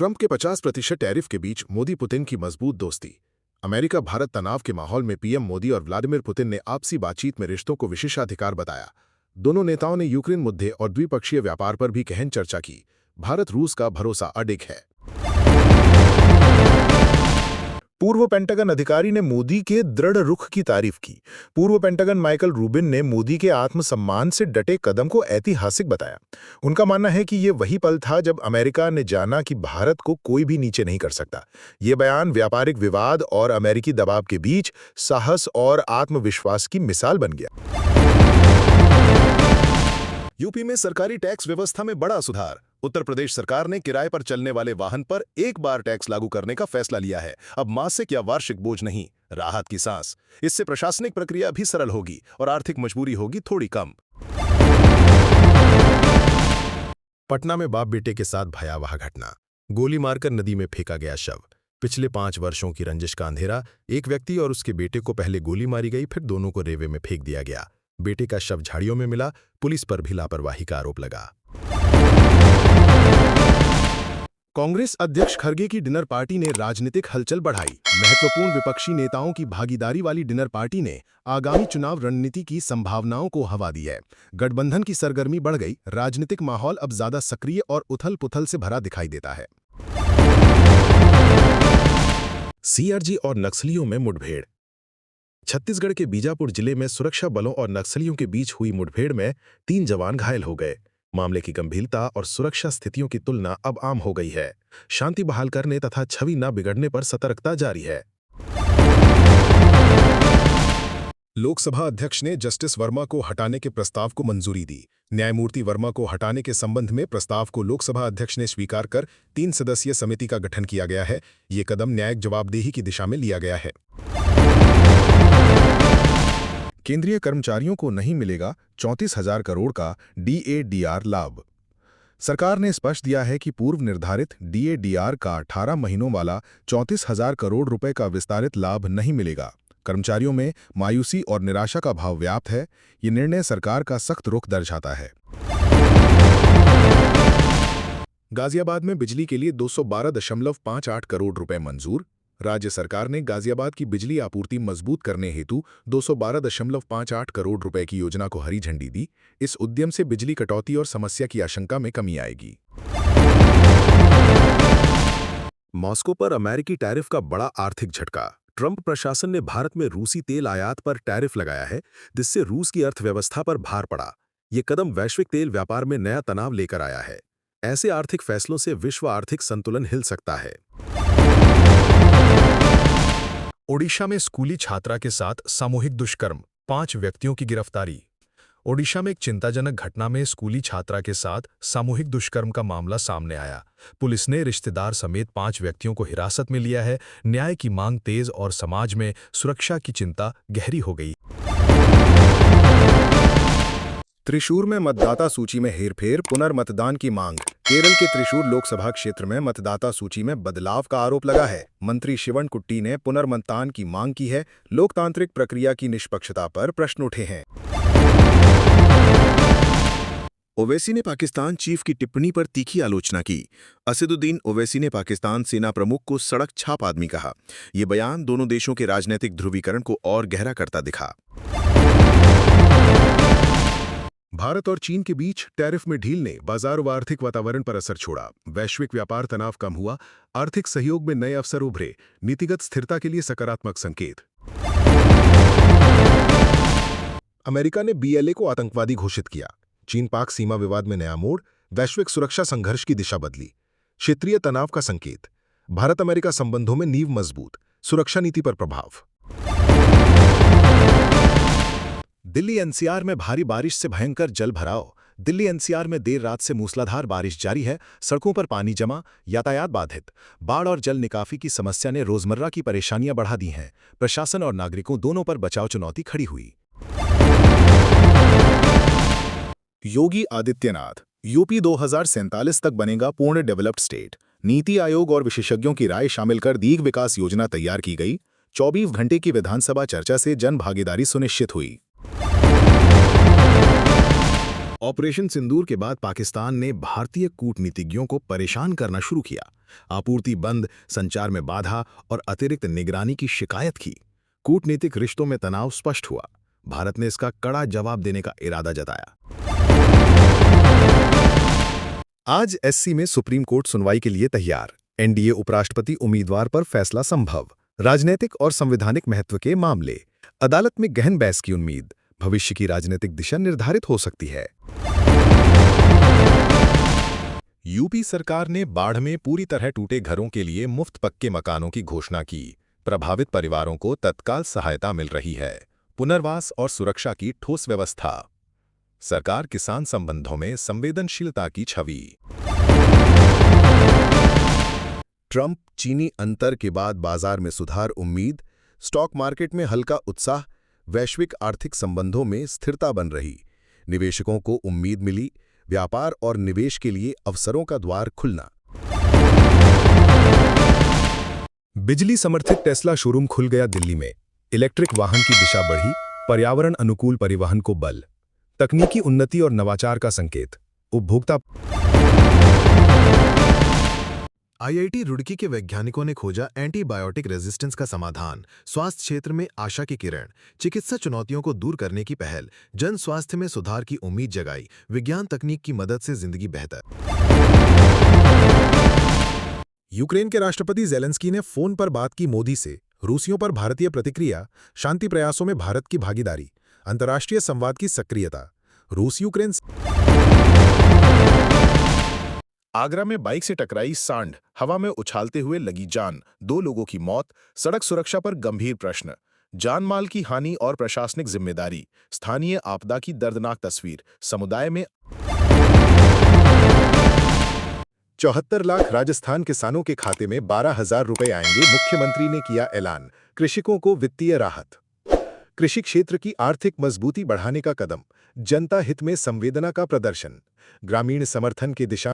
Trump के 50% tariff के बीच Modi Putin की मजबूत दोस्ती। अमेरिका भारत तनाव के माहौल में पीएम मोदी और व्लादिमीर पुतिन ने आपसी बातचीत में रिश्तों को विशेषाधिकार बताया। दोनों नेताओं ने यूक्रेन मुद्दे और द्विपक्षीय व्यापार पर भी गहन चर्चा की। भारत रूस का भरोसा अडिग है। पूर्व पेंटागन अधिकारी ने मोदी के दृढ़ रुख की तारीफ की। पूर्व पेंटागन माइकल रूबिन ने मोदी के आत्मसम्मान से डटे कदम को ऐतिहासिक बताया। उनका मानना है कि ये वही पल था जब अमेरिका ने जाना कि भारत को कोई भी नीचे नहीं कर सकता। ये बयान व्यापारिक विवाद और अमेरिकी दबाव के बीच साहस और आत्मविश्वास की मिसाल बन गया। यूपी में सरकारी टैक्स व्यवस्था में बड़ा सुधार। उत्तर प्रदेश सरकार ने किराए पर चलने वाले वाहन पर एक बार टैक्स लागू करने का फैसला लिया है। अब मासिक या वार्षिक बोझ नहीं, राहत की सांस। इससे प्रशासनिक प्रक्रिया भी सरल होगी और आर्थिक मजबूरी होगी थोड़ी कम। पटना में बाप बेटे के साथ भयावह घटना। गोली मारकर नदी में फेंका गया शव। पिछले 5 वर्षों की रंजिश का अंधेरा। एक व्यक्ति और उसके बेटे को पहले गोली मारी गई, फिर दोनों को रेवे में फेंक दिया गया। बेटे का शव झाड़ियों में मिला। पुलिस पर भी लापरवाही का आरोप लगा। कांग्रेस अध्यक्ष खड़गे की डिनर पार्टी ने राजनीतिक हलचल बढ़ाई। महत्वपूर्ण विपक्षी नेताओं की भागीदारी वाली डिनर पार्टी ने आगामी चुनाव रणनीति की संभावनाओं को हवा दी है। गठबंधन की सरगर्मी बढ़ गई। राजनीतिक माहौल अब ज्यादा सक्रिय और उथल-पुथल से भरा दिखाई देता है। सीआरजी और नक्सलियों में मुठभेड़। छत्तीसगढ़ के बीजापुर जिले में सुरक्षा बलों और नक्सलियों के बीच हुई मुठभेड़ में 3 जवान घायल हो गए। मामले की गंभीरता और सुरक्षा स्थितियों की तुलना अब आम हो गई है। शांति बहाल करने तथा छवि न बिगड़ने पर सतर्कता जारी है। लोकसभा अध्यक्ष ने जस्टिस वर्मा को हटाने के प्रस्ताव को मंजूरी दी। न्यायमूर्ति वर्मा को हटाने के संबंध में प्रस्ताव को लोकसभा अध्यक्ष ने स्वीकार कर 3 सदस्यीय समिति का गठन किया गया है। ये कदम न्यायिक जवाबदेही की दिशा में लिया गया है। केंद्रीय कर्मचारियों को नहीं मिलेगा 34,000 करोड़ का डीएडीआर लाभ। सरकार ने स्पष्ट दिया है कि पूर्व निर्धारित डीएडीआर का 18 महीनों वाला 34,000 करोड़ रुपए का विस्तारित लाभ नहीं मिलेगा। कर्मचारियों में मायूसी और निराशा का भाव व्याप्त है। ये निर्णय सरकार का सख्त रुख दर्शाता है। गाजियाबाद में बिजली के लिए 212.58 करोड़ रुपए मंजूर। राज्य सरकार ने गाजियाबाद की बिजली आपूर्ति मजबूत करने हेतु 212.58 करोड़ रुपए की योजना को हरी झंडी दी। इस उद्यम से बिजली कटौती और समस्या की आशंका में कमी आएगी। मॉस्को पर अमेरिकी टैरिफ का बड़ा आर्थिक झटका। ट्रंप प्रशासन ने भारत में रूसी तेल आयात पर टैरिफ लगाया है, जिससे रूस की अर्थव्यवस्था पर भार पड़ा। ये कदम वैश्विक तेल व्यापार में नया तनाव लेकर आया है। ऐसे आर्थिक फैसलों से विश्व आर्थिक संतुलन हिल सकता है। ओडिशा में स्कूली छात्रा के साथ सामूहिक दुष्कर्म, 5 व्यक्तियों की गिरफ्तारी। ओडिशा में एक चिंताजनक घटना में स्कूली छात्रा के साथ सामूहिक दुष्कर्म का मामला सामने आया। पुलिस ने रिश्तेदार समेत 5 व्यक्तियों को हिरासत में लिया है। न्याय की मांग तेज और समाज में सुरक्षा की चिंता गहरी हो गई। त्रिशूर में मतदाता सूची में हेरफेर, पुनर्मतदान की मांग। केरल के त्रिशूर लोकसभा क्षेत्र में मतदाता सूची में बदलाव का आरोप लगा है। मंत्री शिवनकुट्टी ने पुनर्मतदान की मांग की है। लोकतांत्रिक प्रक्रिया की निष्पक्षता पर प्रश्न उठे हैं। ओवैसी ने पाकिस्तान चीफ की टिप्पणी पर तीखी आलोचना की। असदुद्दीन ओवैसी ने पाकिस्तान सेना प्रमुख को सड़क छाप आदमी कहा। यह बयान दोनों देशों के राजनीतिक ध्रुवीकरण को और गहरा करता दिखा। भारत और चीन के बीच टैरिफ में ढील ने बाजार व आर्थिक वातावरण पर असर छोड़ा। वैश्विक व्यापार तनाव कम हुआ। आर्थिक सहयोग में नए अवसर उभरे। नीतिगत स्थिरता के लिए सकारात्मक संकेत। अमेरिका ने बीएलए को आतंकवादी घोषित किया। चीन पाक सीमा विवाद में नया मोड़। वैश्विक सुरक्षा संघर्ष की दिशा बदली। क्षेत्रीय तनाव का संकेत। भारत अमेरिका संबंधों में नींव मजबूत। सुरक्षा नीति पर प्रभाव। दिल्ली एनसीआर में भारी बारिश से भयंकर जल भराव। दिल्ली एनसीआर में देर रात से मूसलाधार बारिश जारी है। सड़कों पर पानी जमा, यातायात बाधित। बाढ़ और जल निकासी की समस्या ने रोजमर्रा की परेशानियां बढ़ा दी हैं। प्रशासन और नागरिकों दोनों पर बचाव चुनौती खड़ी हुई। योगी आदित्यनाथ, यूपी 2047 तक बनेगा पूर्ण डेवलप्ड स्टेट। नीति आयोग और विशेषज्ञों की राय शामिल कर दीर्घ विकास योजना तैयार की गई। 24 घंटे की विधानसभा चर्चा से जन भागीदारी सुनिश्चित हुई। ऑपरेशन सिंदूर के बाद पाकिस्तान ने भारतीय कूटनीतिज्ञों को परेशान करना शुरू किया। आपूर्ति बंद, संचार में बाधा और अतिरिक्त निगरानी की शिकायत की। कूटनीतिक रिश्तों में तनाव स्पष्ट हुआ। भारत ने इसका कड़ा जवाब देने का इरादा जताया। आज एससी में सुप्रीम कोर्ट सुनवाई के लिए तैयार। एनडीए उपराष्ट्रपति उम्मीदवार पर फैसला संभव। राजनीतिक और संवैधानिक महत्व के मामले। अदालत में गहन बहस की उम्मीद। भविष्य की राजनीतिक दिशा निर्धारित हो सकती है। यूपी सरकार ने बाढ़ में पूरी तरह टूटे घरों के लिए मुफ्त पक्के मकानों की घोषणा की। प्रभावित परिवारों को तत्काल सहायता मिल रही है। पुनर्वास और सुरक्षा की ठोस व्यवस्था। सरकार किसान संबंधों में संवेदनशीलता की छवि। ट्रंप चीनी अंतर के बाद बाजार में सुधार उम्मीद। स्टॉक मार्केट में हल्का उत्साह। वैश्विक आर्थिक संबंधों में स्थिरता बन रही। निवेशकों को उम्मीद मिली। व्यापार और निवेश के लिए अवसरों का द्वार खुलना। बिजली समर्थित टेस्ला शोरूम खुल गया दिल्ली में। इलेक्ट्रिक वाहन की दिशा बढ़ी। पर्यावरण अनुकूल परिवहन को बल। तकनीकी उन्नति और नवाचार का संकेत। उपभोक्ता। आईआईटी रुड़की के वैज्ञानिकों ने खोजा एंटीबायोटिक रेजिस्टेंस का समाधान। स्वास्थ्य क्षेत्र में आशा की किरण। चिकित्सा चुनौतियों को दूर करने की पहल। जन स्वास्थ्य में सुधार की उम्मीद जगाई। विज्ञान तकनीक की मदद से जिंदगी बेहतर। यूक्रेन के राष्ट्रपति ज़ेलेंस्की ने फोन पर बात की मोदी से। रूसियों पर भारतीय प्रतिक्रिया। शांति प्रयासों में भारत की भागीदारी। अंतर्राष्ट्रीय संवाद की सक्रियता। रूस यूक्रेन। आगरा में बाइक से टकराई सांड। हवा में उछालते हुए लगी जान। 2 लोगों की मौत। सड़क सुरक्षा पर गंभीर प्रश्न। जान माल की हानि और प्रशासनिक जिम्मेदारी। स्थानीय आपदा की दर्दनाक तस्वीर। समुदाय में 74 लाख राजस्थान किसानों के खाते में 12,000 रुपए आएंगे। मुख्यमंत्री ने किया ऐलान। कृषकों को वित्तीय राहत। कृषि क्षेत्र की आर्थिक मजबूती बढ़ाने का कदम। जनता हित में संवेदना का प्रदर्शन। ग्रामीण समर्थन की दिशा